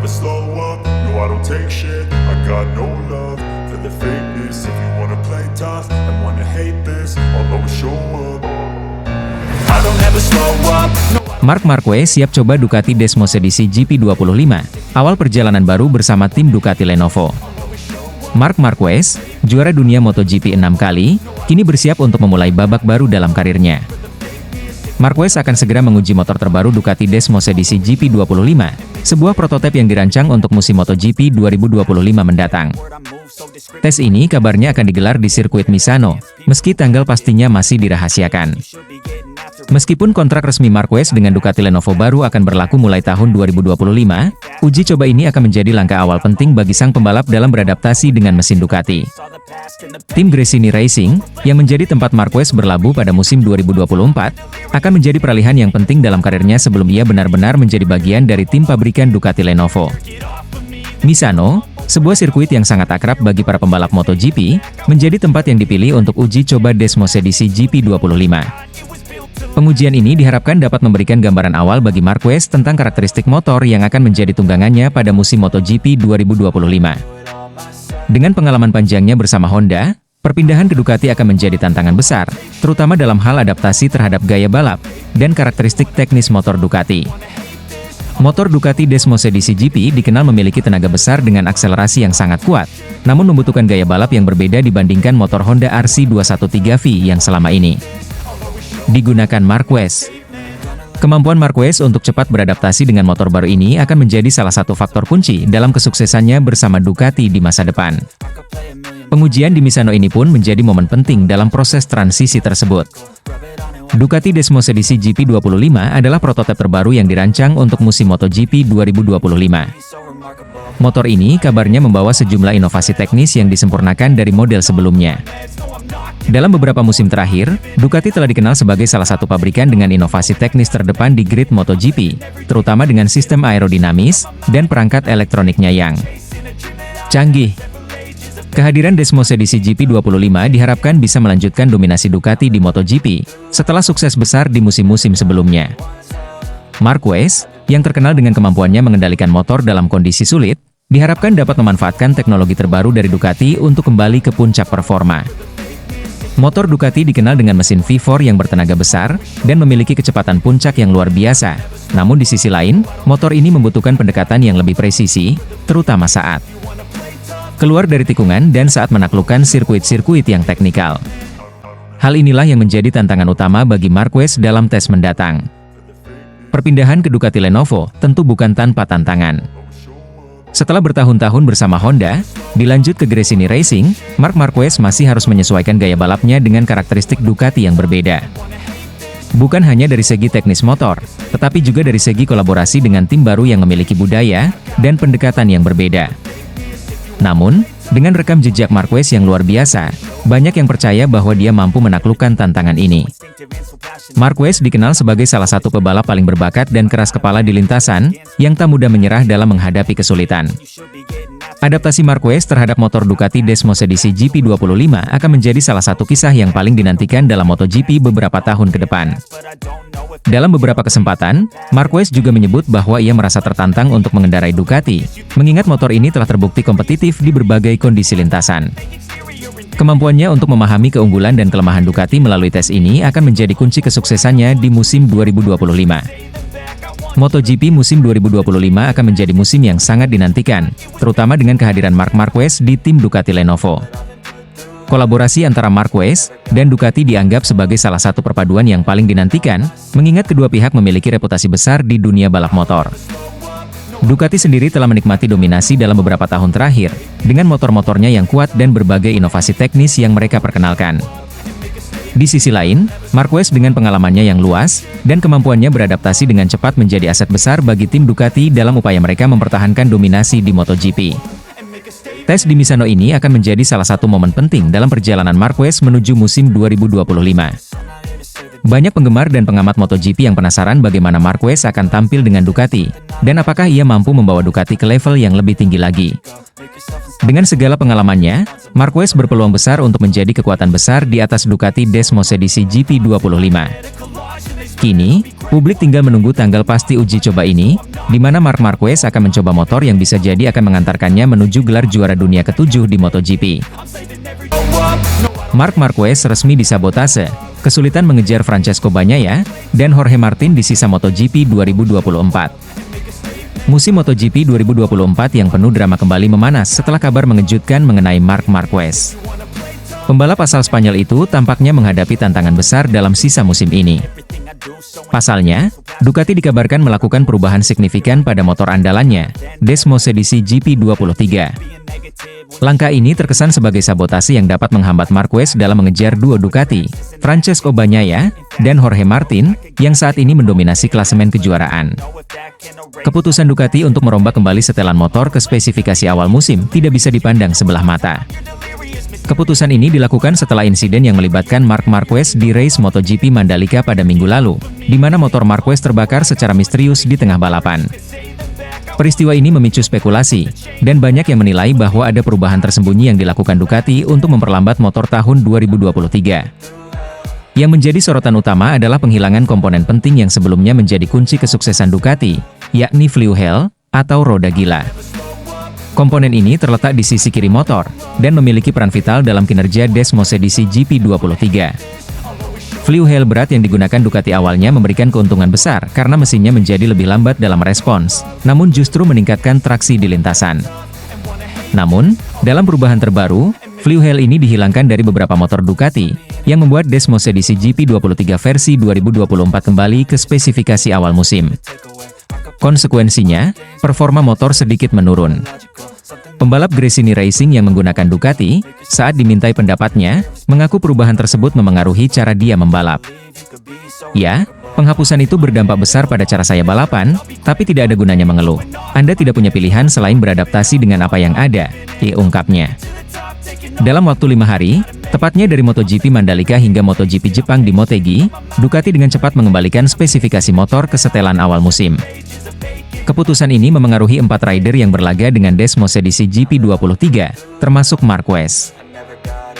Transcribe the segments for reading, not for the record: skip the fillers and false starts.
slow up, no I don't take shit. I got no love for the fakeness. If you wanna play tough and wanna hate this, I'll always show up. I don't ever slow up, no. Marc Marquez siap coba Ducati Desmos edisi GP25, awal perjalanan baru bersama tim Ducati Lenovo. Marc Marquez, juara dunia MotoGP 6 kali, kini bersiap untuk memulai babak baru dalam karirnya. Marquez akan segera menguji motor terbaru Ducati Desmos edisi GP25, sebuah prototipe yang dirancang untuk musim MotoGP 2025 mendatang. Tes ini kabarnya akan digelar di sirkuit Misano, meski tanggal pastinya masih dirahasiakan. Meskipun kontrak resmi Marquez dengan Ducati Lenovo baru akan berlaku mulai tahun 2025, uji coba ini akan menjadi langkah awal penting bagi sang pembalap dalam beradaptasi dengan mesin Ducati. Tim Gresini Racing, yang menjadi tempat Marquez berlabuh pada musim 2024, akan menjadi peralihan yang penting dalam karirnya sebelum ia benar-benar menjadi bagian dari tim pabrikan Ducati Lenovo. Misano, sebuah sirkuit yang sangat akrab bagi para pembalap MotoGP, menjadi tempat yang dipilih untuk uji coba Desmos edisi GP25. Pengujian ini diharapkan dapat memberikan gambaran awal bagi Marquez tentang karakteristik motor yang akan menjadi tunggangannya pada musim MotoGP 2025. Dengan pengalaman panjangnya bersama Honda, perpindahan ke Ducati akan menjadi tantangan besar, terutama dalam hal adaptasi terhadap gaya balap dan karakteristik teknis motor Ducati. Motor Ducati Desmos edisi GP dikenal memiliki tenaga besar dengan akselerasi yang sangat kuat, namun membutuhkan gaya balap yang berbeda dibandingkan motor Honda RC213V yang selama ini digunakan Marquez. Kemampuan Marquez untuk cepat beradaptasi dengan motor baru ini akan menjadi salah satu faktor kunci dalam kesuksesannya bersama Ducati di masa depan. Pengujian di Misano ini pun menjadi momen penting dalam proses transisi tersebut. Ducati Desmos edisi GP25 adalah prototipe terbaru yang dirancang untuk musim MotoGP 2025. Motor ini kabarnya membawa sejumlah inovasi teknis yang disempurnakan dari model sebelumnya. Dalam beberapa musim terakhir, Ducati telah dikenal sebagai salah satu pabrikan dengan inovasi teknis terdepan di grid MotoGP, terutama dengan sistem aerodinamis dan perangkat elektroniknya yang canggih. Kehadiran Desmos edisi GP25 diharapkan bisa melanjutkan dominasi Ducati di MotoGP, setelah sukses besar di musim-musim sebelumnya. Marquez, yang terkenal dengan kemampuannya mengendalikan motor dalam kondisi sulit, diharapkan dapat memanfaatkan teknologi terbaru dari Ducati untuk kembali ke puncak performa. Motor Ducati dikenal dengan mesin V4 yang bertenaga besar, dan memiliki kecepatan puncak yang luar biasa. Namun di sisi lain, motor ini membutuhkan pendekatan yang lebih presisi, terutama saat keluar dari tikungan dan saat menaklukkan sirkuit-sirkuit yang teknikal. Hal inilah yang menjadi tantangan utama bagi Marquez dalam tes mendatang. Perpindahan ke Ducati Lenovo tentu bukan tanpa tantangan. Setelah bertahun-tahun bersama Honda, dilanjut ke Gresini Racing, Marc Marquez masih harus menyesuaikan gaya balapnya dengan karakteristik Ducati yang berbeda. Bukan hanya dari segi teknis motor, tetapi juga dari segi kolaborasi dengan tim baru yang memiliki budaya dan pendekatan yang berbeda. Namun, dengan rekam jejak Marquez yang luar biasa, banyak yang percaya bahwa dia mampu menaklukkan tantangan ini. Marquez dikenal sebagai salah satu pebalap paling berbakat dan keras kepala di lintasan, yang tak mudah menyerah dalam menghadapi kesulitan. Adaptasi Marquez terhadap motor Ducati Desmos edisi GP25 akan menjadi salah satu kisah yang paling dinantikan dalam MotoGP beberapa tahun ke depan. Dalam beberapa kesempatan, Marquez juga menyebut bahwa ia merasa tertantang untuk mengendarai Ducati, mengingat motor ini telah terbukti kompetitif di berbagai kondisi lintasan. Kemampuannya untuk memahami keunggulan dan kelemahan Ducati melalui tes ini akan menjadi kunci kesuksesannya di musim 2025. MotoGP musim 2025 akan menjadi musim yang sangat dinantikan, terutama dengan kehadiran Marc Marquez di tim Ducati Lenovo. Kolaborasi antara Marquez dan Ducati dianggap sebagai salah satu perpaduan yang paling dinantikan, mengingat kedua pihak memiliki reputasi besar di dunia balap motor. Ducati sendiri telah menikmati dominasi dalam beberapa tahun terakhir, dengan motor-motornya yang kuat dan berbagai inovasi teknis yang mereka perkenalkan. Di sisi lain, Marquez dengan pengalamannya yang luas, dan kemampuannya beradaptasi dengan cepat menjadi aset besar bagi tim Ducati dalam upaya mereka mempertahankan dominasi di MotoGP. Tes di Misano ini akan menjadi salah satu momen penting dalam perjalanan Marquez menuju musim 2025. Banyak penggemar dan pengamat MotoGP yang penasaran bagaimana Marquez akan tampil dengan Ducati, dan apakah ia mampu membawa Ducati ke level yang lebih tinggi lagi. Dengan segala pengalamannya, Marquez berpeluang besar untuk menjadi kekuatan besar di atas Ducati Desmos edisi GP25. Kini, publik tinggal menunggu tanggal pasti uji coba ini, di mana Marc Marquez akan mencoba motor yang bisa jadi akan mengantarkannya menuju gelar juara dunia ke-7 di MotoGP. Marc Marquez resmi disabotase, kesulitan mengejar Francesco Bagnaia dan Jorge Martin di sisa MotoGP 2024. Musim MotoGP 2024 yang penuh drama kembali memanas setelah kabar mengejutkan mengenai Marc Marquez. Pembalap asal Spanyol itu tampaknya menghadapi tantangan besar dalam sisa musim ini. Pasalnya, Ducati dikabarkan melakukan perubahan signifikan pada motor andalannya, Desmosedici GP23. Langkah ini terkesan sebagai sabotase yang dapat menghambat Marquez dalam mengejar duo Ducati, Francesco Bagnaia, dan Jorge Martin, yang saat ini mendominasi klasemen kejuaraan. Keputusan Ducati untuk merombak kembali setelan motor ke spesifikasi awal musim tidak bisa dipandang sebelah mata. Keputusan ini dilakukan setelah insiden yang melibatkan Marc Marquez di race MotoGP Mandalika pada minggu lalu, di mana motor Marquez terbakar secara misterius di tengah balapan. Peristiwa ini memicu spekulasi, dan banyak yang menilai bahwa ada perubahan tersembunyi yang dilakukan Ducati untuk memperlambat motor tahun 2023. Yang menjadi sorotan utama adalah penghilangan komponen penting yang sebelumnya menjadi kunci kesuksesan Ducati, yakni Flywheel, atau roda gila. Komponen ini terletak di sisi kiri motor, dan memiliki peran vital dalam kinerja Desmosedici GP23. Flywheel berat yang digunakan Ducati awalnya memberikan keuntungan besar karena mesinnya menjadi lebih lambat dalam respons, namun justru meningkatkan traksi di lintasan. Namun, dalam perubahan terbaru, Flywheel ini dihilangkan dari beberapa motor Ducati, yang membuat Desmosedici GP23 versi 2024 kembali ke spesifikasi awal musim. Konsekuensinya, performa motor sedikit menurun. Pembalap Gresini Racing yang menggunakan Ducati, saat dimintai pendapatnya, mengaku perubahan tersebut memengaruhi cara dia membalap. Ya, penghapusan itu berdampak besar pada cara saya balapan, tapi tidak ada gunanya mengeluh. Anda tidak punya pilihan selain beradaptasi dengan apa yang ada, ungkapnya. Dalam waktu 5 hari, tepatnya dari MotoGP Mandalika hingga MotoGP Jepang di Motegi, Ducati dengan cepat mengembalikan spesifikasi motor ke setelan awal musim. Keputusan ini memengaruhi 4 rider yang berlaga dengan Desmosedici GP23, termasuk Marquez.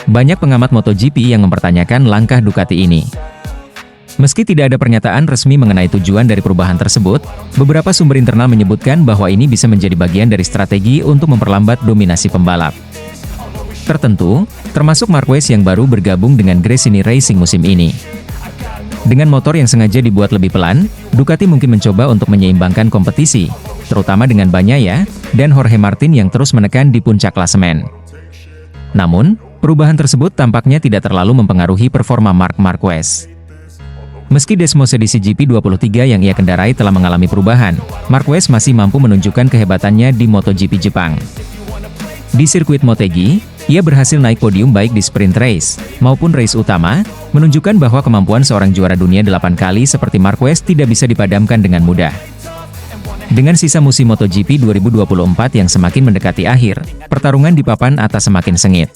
Banyak pengamat MotoGP yang mempertanyakan langkah Ducati ini. Meski tidak ada pernyataan resmi mengenai tujuan dari perubahan tersebut, beberapa sumber internal menyebutkan bahwa ini bisa menjadi bagian dari strategi untuk memperlambat dominasi pembalap tertentu, termasuk Marquez yang baru bergabung dengan Gresini Racing musim ini. Dengan motor yang sengaja dibuat lebih pelan, Ducati mungkin mencoba untuk menyeimbangkan kompetisi, terutama dengan Bagnaia dan Jorge Martin yang terus menekan di puncak klasemen. Namun, perubahan tersebut tampaknya tidak terlalu mempengaruhi performa Marc Marquez. Meski Desmosedici GP23 yang ia kendarai telah mengalami perubahan, Marquez masih mampu menunjukkan kehebatannya di MotoGP Jepang. Di sirkuit Motegi, ia berhasil naik podium baik di sprint race maupun race utama, menunjukkan bahwa kemampuan seorang juara dunia 8 kali seperti Marquez tidak bisa dipadamkan dengan mudah. Dengan sisa musim MotoGP 2024 yang semakin mendekati akhir, pertarungan di papan atas semakin sengit.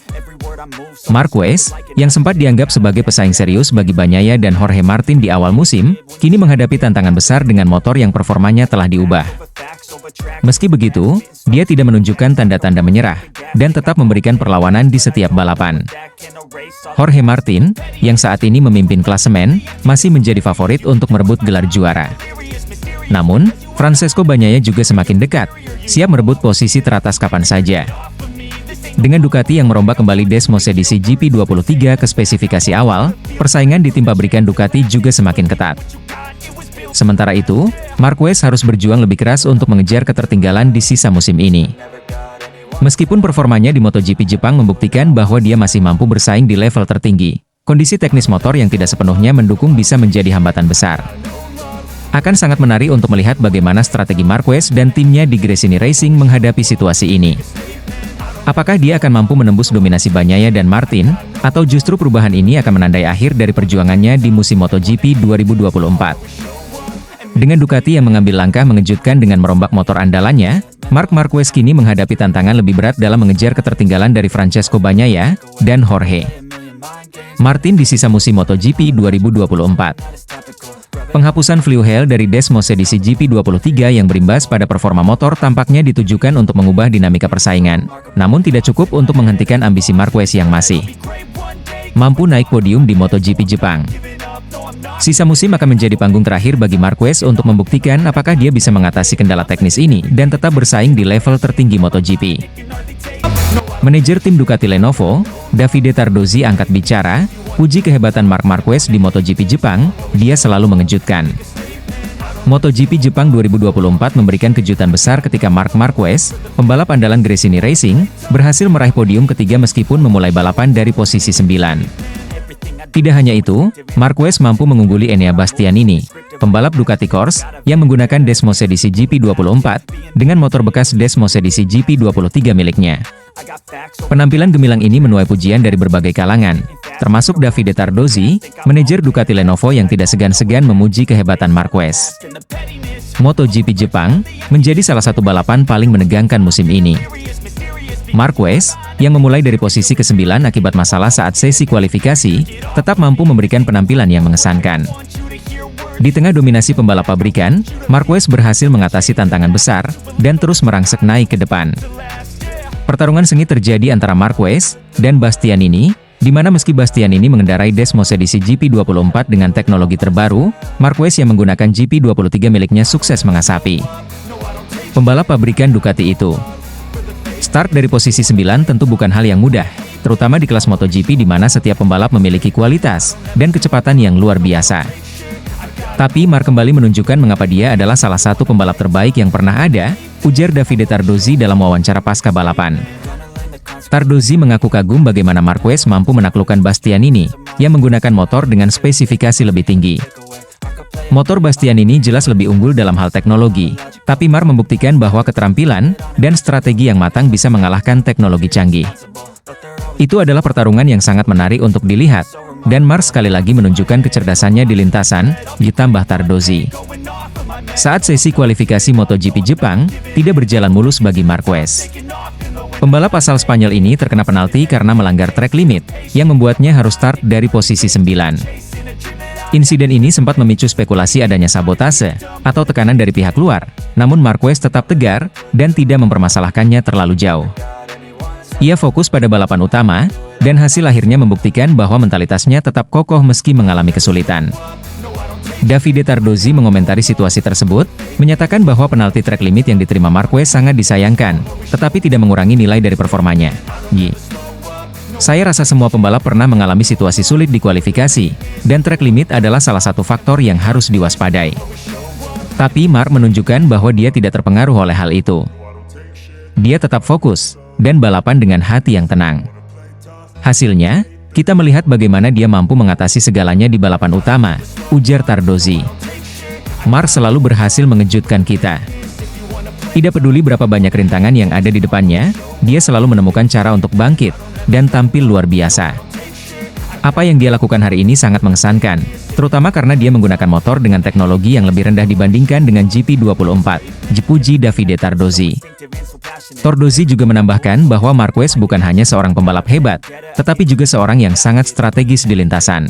Marquez, yang sempat dianggap sebagai pesaing serius bagi Bagnaia dan Jorge Martin di awal musim, kini menghadapi tantangan besar dengan motor yang performanya telah diubah. Meski begitu, dia tidak menunjukkan tanda-tanda menyerah, dan tetap memberikan perlawanan di setiap balapan. Jorge Martin, yang saat ini memimpin klasemen, masih menjadi favorit untuk merebut gelar juara. Namun, Francesco Bagnaia juga semakin dekat, siap merebut posisi teratas kapan saja. Dengan Ducati yang merombak kembali Desmosedici GP23 ke spesifikasi awal, persaingan di tim pabrikan Ducati juga semakin ketat. Sementara itu, Marquez harus berjuang lebih keras untuk mengejar ketertinggalan di sisa musim ini. Meskipun performanya di MotoGP Jepang membuktikan bahwa dia masih mampu bersaing di level tertinggi, kondisi teknis motor yang tidak sepenuhnya mendukung bisa menjadi hambatan besar. Akan sangat menarik untuk melihat bagaimana strategi Marquez dan timnya di Gresini Racing menghadapi situasi ini. Apakah dia akan mampu menembus dominasi Bagnaia dan Martin, atau justru perubahan ini akan menandai akhir dari perjuangannya di musim MotoGP 2024? Dengan Ducati yang mengambil langkah mengejutkan dengan merombak motor andalannya, Marc Marquez kini menghadapi tantangan lebih berat dalam mengejar ketertinggalan dari Francesco Bagnaia dan Jorge Martin di sisa musim MotoGP 2024. Penghapusan Flywheel dari Desmosedici GP23 yang berimbas pada performa motor tampaknya ditujukan untuk mengubah dinamika persaingan, namun tidak cukup untuk menghentikan ambisi Marquez yang masih mampu naik podium di MotoGP Jepang. Sisa musim akan menjadi panggung terakhir bagi Marquez untuk membuktikan apakah dia bisa mengatasi kendala teknis ini dan tetap bersaing di level tertinggi MotoGP. Manajer tim Ducati Lenovo, Davide Tardozzi angkat bicara, puji kehebatan Marc Marquez di MotoGP Jepang, dia selalu mengejutkan. MotoGP Jepang 2024 memberikan kejutan besar ketika Marc Marquez, pembalap andalan Gresini Racing, berhasil meraih podium ketiga meskipun memulai balapan dari posisi 9. Tidak hanya itu, Marquez mampu mengungguli Enea Bastianini, pembalap Ducati Corse, yang menggunakan Desmos edisi GP24, dengan motor bekas Desmos edisi GP23 miliknya. Penampilan gemilang ini menuai pujian dari berbagai kalangan, termasuk Davide Tardozzi, manajer Ducati Lenovo yang tidak segan-segan memuji kehebatan Marquez. MotoGP Jepang menjadi salah satu balapan paling menegangkan musim ini. Marquez, yang memulai dari posisi ke-9 akibat masalah saat sesi kualifikasi, tetap mampu memberikan penampilan yang mengesankan. Di tengah dominasi pembalap pabrikan, Marquez berhasil mengatasi tantangan besar, dan terus merangsek naik ke depan. Pertarungan sengit terjadi antara Marquez dan Bastianini, di mana meski Bastianini mengendarai Desmos edisi GP24 dengan teknologi terbaru, Marquez yang menggunakan GP23 miliknya sukses mengasapi pembalap pabrikan Ducati itu. Start dari posisi 9 tentu bukan hal yang mudah, terutama di kelas MotoGP di mana setiap pembalap memiliki kualitas dan kecepatan yang luar biasa. Tapi Marc kembali menunjukkan mengapa dia adalah salah satu pembalap terbaik yang pernah ada, ujar Davide Tardozzi dalam wawancara pasca balapan. Tardozzi mengaku kagum bagaimana Marquez mampu menaklukkan Bastianini, yang menggunakan motor dengan spesifikasi lebih tinggi. Motor Bastianini jelas lebih unggul dalam hal teknologi, tapi Marc membuktikan bahwa keterampilan dan strategi yang matang bisa mengalahkan teknologi canggih. Itu adalah pertarungan yang sangat menarik untuk dilihat, dan Marc sekali lagi menunjukkan kecerdasannya di lintasan, ditambah Tardozzi. Saat sesi kualifikasi MotoGP Jepang, tidak berjalan mulus bagi Marquez. Pembalap asal Spanyol ini terkena penalti karena melanggar track limit, yang membuatnya harus start dari posisi 9. Insiden ini sempat memicu spekulasi adanya sabotase, atau tekanan dari pihak luar, namun Marquez tetap tegar, dan tidak mempermasalahkannya terlalu jauh. Ia fokus pada balapan utama, dan hasil akhirnya membuktikan bahwa mentalitasnya tetap kokoh meski mengalami kesulitan. Davide Tardozzi mengomentari situasi tersebut, menyatakan bahwa penalti track limit yang diterima Marquez sangat disayangkan, tetapi tidak mengurangi nilai dari performanya. Saya rasa semua pembalap pernah mengalami situasi sulit di kualifikasi, dan track limit adalah salah satu faktor yang harus diwaspadai. Tapi Marc menunjukkan bahwa dia tidak terpengaruh oleh hal itu. Dia tetap fokus, dan balapan dengan hati yang tenang. Hasilnya, kita melihat bagaimana dia mampu mengatasi segalanya di balapan utama, ujar Tardozzi. Marc selalu berhasil mengejutkan kita. Tidak peduli berapa banyak rintangan yang ada di depannya, dia selalu menemukan cara untuk bangkit, dan tampil luar biasa. Apa yang dia lakukan hari ini sangat mengesankan, terutama karena dia menggunakan motor dengan teknologi yang lebih rendah dibandingkan dengan GP24, dipuji Davide Tardozzi. Tardozzi juga menambahkan bahwa Marquez bukan hanya seorang pembalap hebat, tetapi juga seorang yang sangat strategis di lintasan.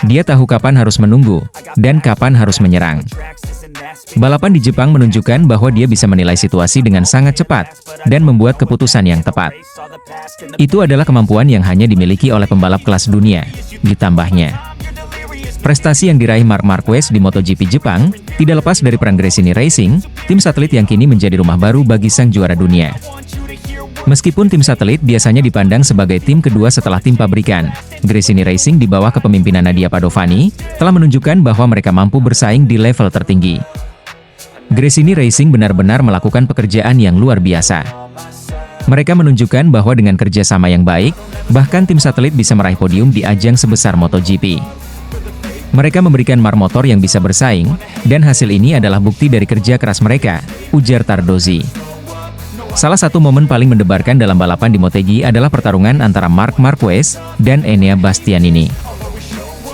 Dia tahu kapan harus menunggu, dan kapan harus menyerang. Balapan di Jepang menunjukkan bahwa dia bisa menilai situasi dengan sangat cepat, dan membuat keputusan yang tepat. Itu adalah kemampuan yang hanya dimiliki oleh pembalap kelas dunia, ditambahnya. Prestasi yang diraih Marc Marquez di MotoGP Jepang, tidak lepas dari peran Gresini Racing, tim satelit yang kini menjadi rumah baru bagi sang juara dunia. Meskipun tim satelit biasanya dipandang sebagai tim kedua setelah tim pabrikan, Gresini Racing di bawah kepemimpinan Nadia Padovani, telah menunjukkan bahwa mereka mampu bersaing di level tertinggi. Gresini Racing benar-benar melakukan pekerjaan yang luar biasa. Mereka menunjukkan bahwa dengan kerjasama yang baik, bahkan tim satelit bisa meraih podium di ajang sebesar MotoGP. Mereka memberikan Marc motor yang bisa bersaing, dan hasil ini adalah bukti dari kerja keras mereka, ujar Tardozzi. Salah satu momen paling mendebarkan dalam balapan di Motegi adalah pertarungan antara Marc Marquez dan Enea Bastianini.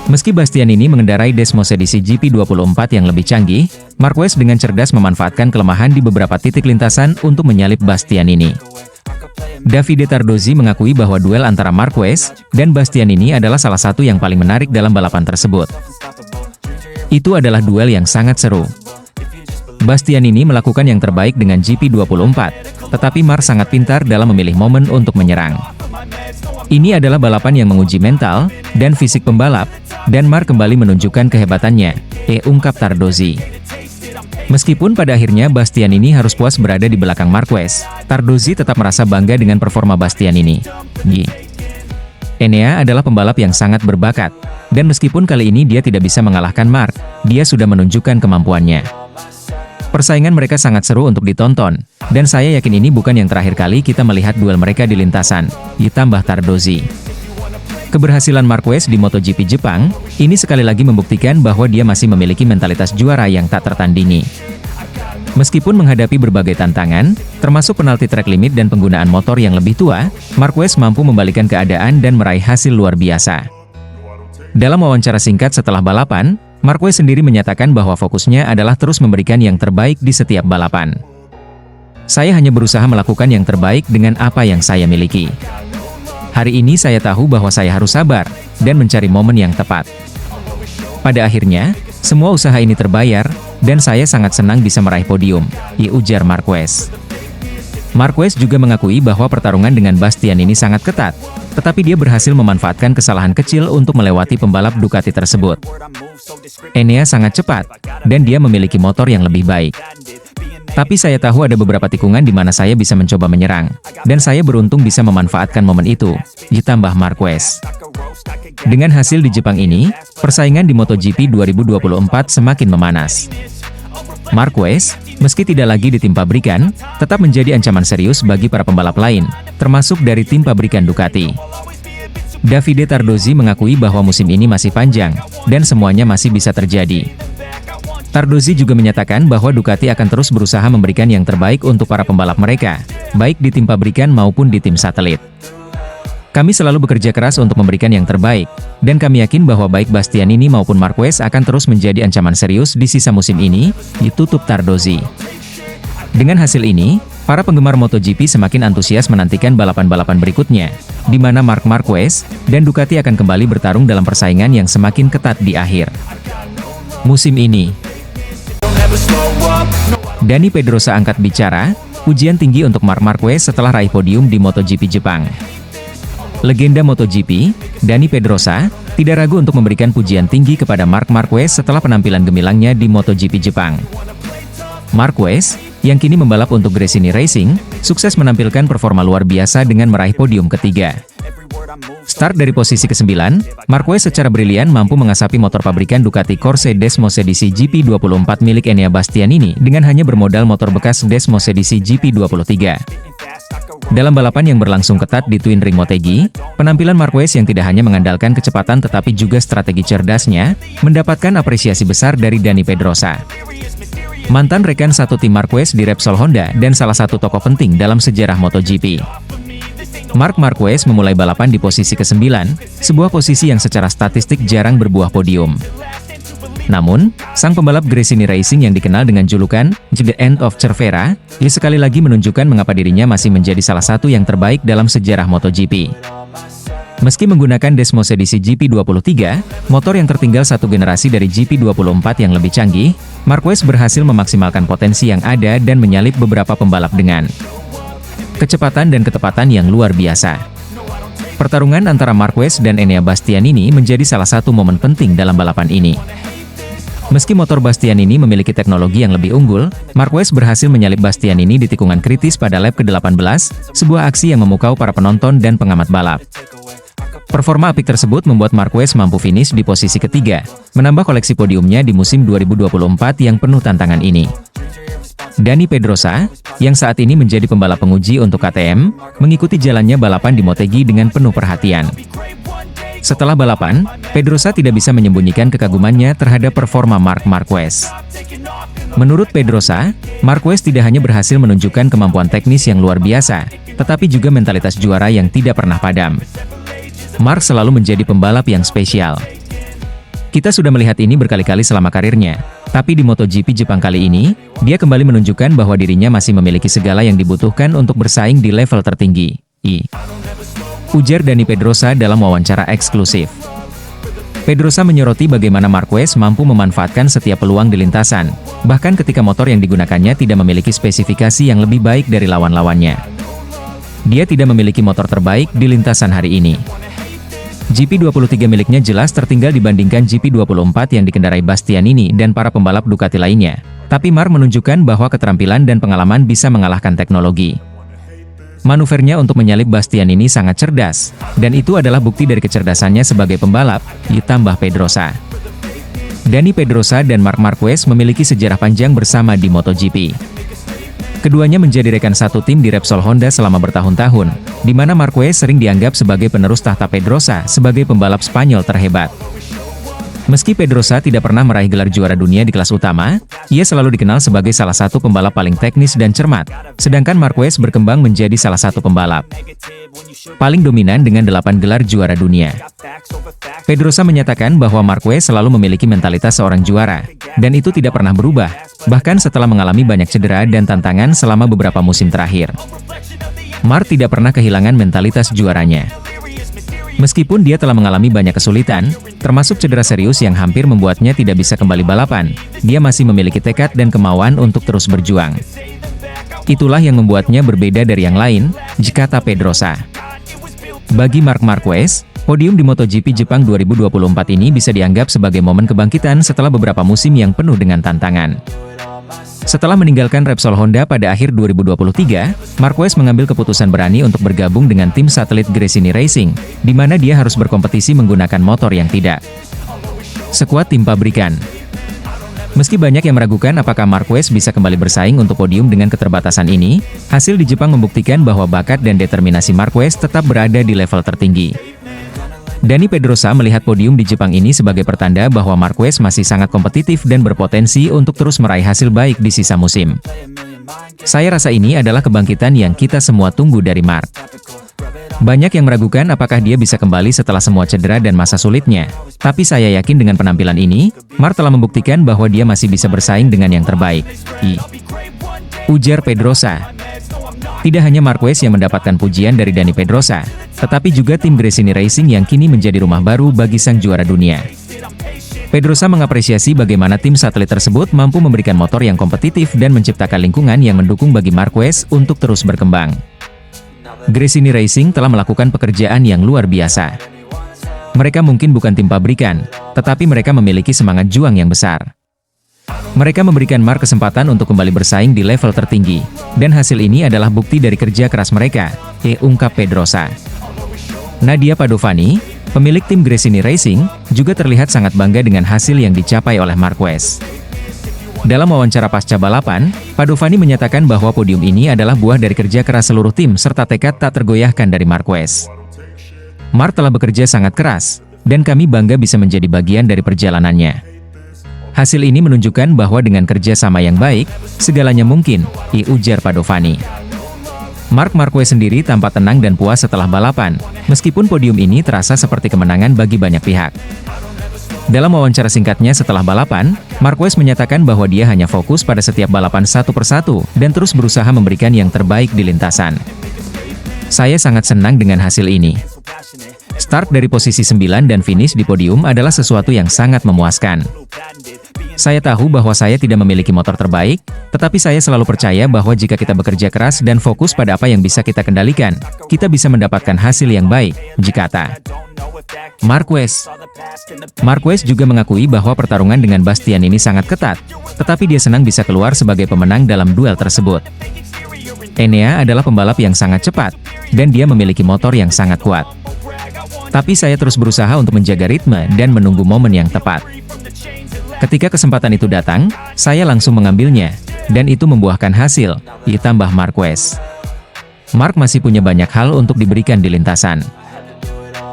Meski Bastianini mengendarai Desmos edisi GP24 yang lebih canggih, Marquez dengan cerdas memanfaatkan kelemahan di beberapa titik lintasan untuk menyalip Bastianini. Davide Tardozzi mengakui bahwa duel antara Marquez dan Bastianini adalah salah satu yang paling menarik dalam balapan tersebut. Itu adalah duel yang sangat seru. Bastianini melakukan yang terbaik dengan GP24, tetapi Marc sangat pintar dalam memilih momen untuk menyerang. Ini adalah balapan yang menguji mental dan fisik pembalap, dan Mark kembali menunjukkan kehebatannya, ungkap Tardozzi. Meskipun pada akhirnya Bastianini harus puas berada di belakang Marquez, Tardozzi tetap merasa bangga dengan performa Bastianini. Enea adalah pembalap yang sangat berbakat, dan meskipun kali ini dia tidak bisa mengalahkan Mark, dia sudah menunjukkan kemampuannya. Persaingan mereka sangat seru untuk ditonton, dan saya yakin ini bukan yang terakhir kali kita melihat duel mereka di lintasan, ditambah Tardozzi. Keberhasilan Marquez di MotoGP Jepang, ini sekali lagi membuktikan bahwa dia masih memiliki mentalitas juara yang tak tertandingi. Meskipun menghadapi berbagai tantangan, termasuk penalti track limit dan penggunaan motor yang lebih tua, Marquez mampu membalikan keadaan dan meraih hasil luar biasa. Dalam wawancara singkat setelah balapan, Marquez sendiri menyatakan bahwa fokusnya adalah terus memberikan yang terbaik di setiap balapan. Saya hanya berusaha melakukan yang terbaik dengan apa yang saya miliki. Hari ini saya tahu bahwa saya harus sabar, dan mencari momen yang tepat. Pada akhirnya, semua usaha ini terbayar, dan saya sangat senang bisa meraih podium, ujar Marquez. Marquez juga mengakui bahwa pertarungan dengan Bastianini sangat ketat, tetapi dia berhasil memanfaatkan kesalahan kecil untuk melewati pembalap Ducati tersebut. Enea sangat cepat, dan dia memiliki motor yang lebih baik. Tapi saya tahu ada beberapa tikungan di mana saya bisa mencoba menyerang, dan saya beruntung bisa memanfaatkan momen itu, ditambah Marquez. Dengan hasil di Jepang ini, persaingan di MotoGP 2024 semakin memanas. Marquez, meski tidak lagi di tim pabrikan, tetap menjadi ancaman serius bagi para pembalap lain, termasuk dari tim pabrikan Ducati. Davide Tardozzi mengakui bahwa musim ini masih panjang, dan semuanya masih bisa terjadi. Tardozzi juga menyatakan bahwa Ducati akan terus berusaha memberikan yang terbaik untuk para pembalap mereka, baik di tim pabrikan maupun di tim satelit. Kami selalu bekerja keras untuk memberikan yang terbaik, dan kami yakin bahwa baik Bastianini maupun Marquez akan terus menjadi ancaman serius di sisa musim ini, ditutup Tardozzi. Dengan hasil ini, para penggemar MotoGP semakin antusias menantikan balapan-balapan berikutnya, di mana Marc Marquez dan Ducati akan kembali bertarung dalam persaingan yang semakin ketat di akhir musim ini. Dani Pedrosa angkat bicara, pujian tinggi untuk Marc Marquez setelah raih podium di MotoGP Jepang. Legenda MotoGP, Dani Pedrosa, tidak ragu untuk memberikan pujian tinggi kepada Marc Marquez setelah penampilan gemilangnya di MotoGP Jepang. Marquez, yang kini membalap untuk Gresini Racing, sukses menampilkan performa luar biasa dengan meraih podium ketiga. Start dari posisi ke-9, Marquez secara brilian mampu mengasapi motor pabrikan Ducati Corse Desmos edisi GP24 milik Enea Bastianini dengan hanya bermodal motor bekas Desmos edisi GP23. Dalam balapan yang berlangsung ketat di Twin Ring Motegi, penampilan Marquez yang tidak hanya mengandalkan kecepatan tetapi juga strategi cerdasnya, mendapatkan apresiasi besar dari Dani Pedrosa. Mantan rekan satu tim Marquez di Repsol Honda dan salah satu tokoh penting dalam sejarah MotoGP. Marc Marquez memulai balapan di posisi ke-9, sebuah posisi yang secara statistik jarang berbuah podium. Namun, sang pembalap Gresini Racing yang dikenal dengan julukan The End of Cervera, ia sekali lagi menunjukkan mengapa dirinya masih menjadi salah satu yang terbaik dalam sejarah MotoGP. Meski menggunakan Desmos edisi GP23, motor yang tertinggal satu generasi dari GP24 yang lebih canggih, Marquez berhasil memaksimalkan potensi yang ada dan menyalip beberapa pembalap dengan kecepatan dan ketepatan yang luar biasa. Pertarungan antara Marquez dan Enea Bastianini menjadi salah satu momen penting dalam balapan ini. Meski motor Bastianini memiliki teknologi yang lebih unggul, Marquez berhasil menyalip Bastianini di tikungan kritis pada lap ke-18, sebuah aksi yang memukau para penonton dan pengamat balap. Performa apik tersebut membuat Marquez mampu finish di posisi ketiga, menambah koleksi podiumnya di musim 2024 yang penuh tantangan ini. Dani Pedrosa, yang saat ini menjadi pembalap penguji untuk KTM, mengikuti jalannya balapan di Motegi dengan penuh perhatian. Setelah balapan, Pedrosa tidak bisa menyembunyikan kekagumannya terhadap performa Marc Marquez. Menurut Pedrosa, Marquez tidak hanya berhasil menunjukkan kemampuan teknis yang luar biasa, tetapi juga mentalitas juara yang tidak pernah padam. Marc selalu menjadi pembalap yang spesial. Kita sudah melihat ini berkali-kali selama karirnya, tapi di MotoGP Jepang kali ini, dia kembali menunjukkan bahwa dirinya masih memiliki segala yang dibutuhkan untuk bersaing di level tertinggi. Ujar Dani Pedrosa dalam wawancara eksklusif. Pedrosa menyoroti bagaimana Marquez mampu memanfaatkan setiap peluang di lintasan, bahkan ketika motor yang digunakannya tidak memiliki spesifikasi yang lebih baik dari lawan-lawannya. Dia tidak memiliki motor terbaik di lintasan hari ini. GP23 miliknya jelas tertinggal dibandingkan GP24 yang dikendarai Bastianini dan para pembalap Ducati lainnya. Tapi Marc menunjukkan bahwa keterampilan dan pengalaman bisa mengalahkan teknologi. Manuvernya untuk menyalip Bastianini sangat cerdas, dan itu adalah bukti dari kecerdasannya sebagai pembalap, ditambah Pedrosa. Dani Pedrosa dan Marc Marquez memiliki sejarah panjang bersama di MotoGP. Keduanya menjadi rekan satu tim di Repsol Honda selama bertahun-tahun, di mana Marquez sering dianggap sebagai penerus tahta Pedrosa sebagai pembalap Spanyol terhebat. Meski Pedrosa tidak pernah meraih gelar juara dunia di kelas utama, ia selalu dikenal sebagai salah satu pembalap paling teknis dan cermat, sedangkan Marquez berkembang menjadi salah satu pembalap paling dominan dengan 8 gelar juara dunia. Pedrosa menyatakan bahwa Marquez selalu memiliki mentalitas seorang juara, dan itu tidak pernah berubah, bahkan setelah mengalami banyak cedera dan tantangan selama beberapa musim terakhir. Marc tidak pernah kehilangan mentalitas juaranya. Meskipun dia telah mengalami banyak kesulitan, termasuk cedera serius yang hampir membuatnya tidak bisa kembali balapan, dia masih memiliki tekad dan kemauan untuk terus berjuang. Itulah yang membuatnya berbeda dari yang lain, kata Pedrosa. Bagi Marc Marquez, podium di MotoGP Jepang 2024 ini bisa dianggap sebagai momen kebangkitan setelah beberapa musim yang penuh dengan tantangan. Setelah meninggalkan Repsol Honda pada akhir 2023, Marquez mengambil keputusan berani untuk bergabung dengan tim satelit Gresini Racing, di mana dia harus berkompetisi menggunakan motor yang tidak sekuat tim pabrikan. Meski banyak yang meragukan apakah Marquez bisa kembali bersaing untuk podium dengan keterbatasan ini, hasil di Jepang membuktikan bahwa bakat dan determinasi Marquez tetap berada di level tertinggi. Dani Pedrosa melihat podium di Jepang ini sebagai pertanda bahwa Marquez masih sangat kompetitif dan berpotensi untuk terus meraih hasil baik di sisa musim. Saya rasa ini adalah kebangkitan yang kita semua tunggu dari Marc. Banyak yang meragukan apakah dia bisa kembali setelah semua cedera dan masa sulitnya. Tapi saya yakin dengan penampilan ini, Marc telah membuktikan bahwa dia masih bisa bersaing dengan yang terbaik. Ujar Pedrosa. Tidak hanya Marquez yang mendapatkan pujian dari Dani Pedrosa, tetapi juga tim Gresini Racing yang kini menjadi rumah baru bagi sang juara dunia. Pedrosa mengapresiasi bagaimana tim satelit tersebut mampu memberikan motor yang kompetitif dan menciptakan lingkungan yang mendukung bagi Marquez untuk terus berkembang. Gresini Racing telah melakukan pekerjaan yang luar biasa. Mereka mungkin bukan tim pabrikan, tetapi mereka memiliki semangat juang yang besar. Mereka memberikan Marc kesempatan untuk kembali bersaing di level tertinggi, dan hasil ini adalah bukti dari kerja keras mereka, ungkap Pedrosa. Nadia Padovani, pemilik tim Gresini Racing, juga terlihat sangat bangga dengan hasil yang dicapai oleh Marquez. Dalam wawancara pasca balapan, Padovani menyatakan bahwa podium ini adalah buah dari kerja keras seluruh tim serta tekad tak tergoyahkan dari Marquez. Marc telah bekerja sangat keras, dan kami bangga bisa menjadi bagian dari perjalanannya. Hasil ini menunjukkan bahwa dengan kerja sama yang baik, segalanya mungkin, ujar Padovani. Marc Marquez sendiri tampak tenang dan puas setelah balapan, meskipun podium ini terasa seperti kemenangan bagi banyak pihak. Dalam wawancara singkatnya setelah balapan, Marquez menyatakan bahwa dia hanya fokus pada setiap balapan satu persatu dan terus berusaha memberikan yang terbaik di lintasan. Saya sangat senang dengan hasil ini. Start dari posisi 9 dan finish di podium adalah sesuatu yang sangat memuaskan. Saya tahu bahwa saya tidak memiliki motor terbaik, tetapi saya selalu percaya bahwa jika kita bekerja keras dan fokus pada apa yang bisa kita kendalikan, kita bisa mendapatkan hasil yang baik, kata Marquez. Marquez juga mengakui bahwa pertarungan dengan Bastianini sangat ketat, tetapi dia senang bisa keluar sebagai pemenang dalam duel tersebut. Enea adalah pembalap yang sangat cepat, dan dia memiliki motor yang sangat kuat. Tapi saya terus berusaha untuk menjaga ritme dan menunggu momen yang tepat. Ketika kesempatan itu datang, saya langsung mengambilnya, dan itu membuahkan hasil, ditambah Marquez. Marc masih punya banyak hal untuk diberikan di lintasan.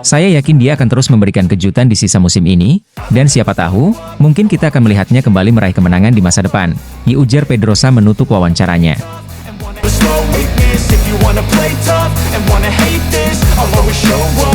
Saya yakin dia akan terus memberikan kejutan di sisa musim ini, dan siapa tahu, mungkin kita akan melihatnya kembali meraih kemenangan di masa depan, ujar Pedrosa menutup wawancaranya. If you wanna play tough and wanna hate this, I'll always show up.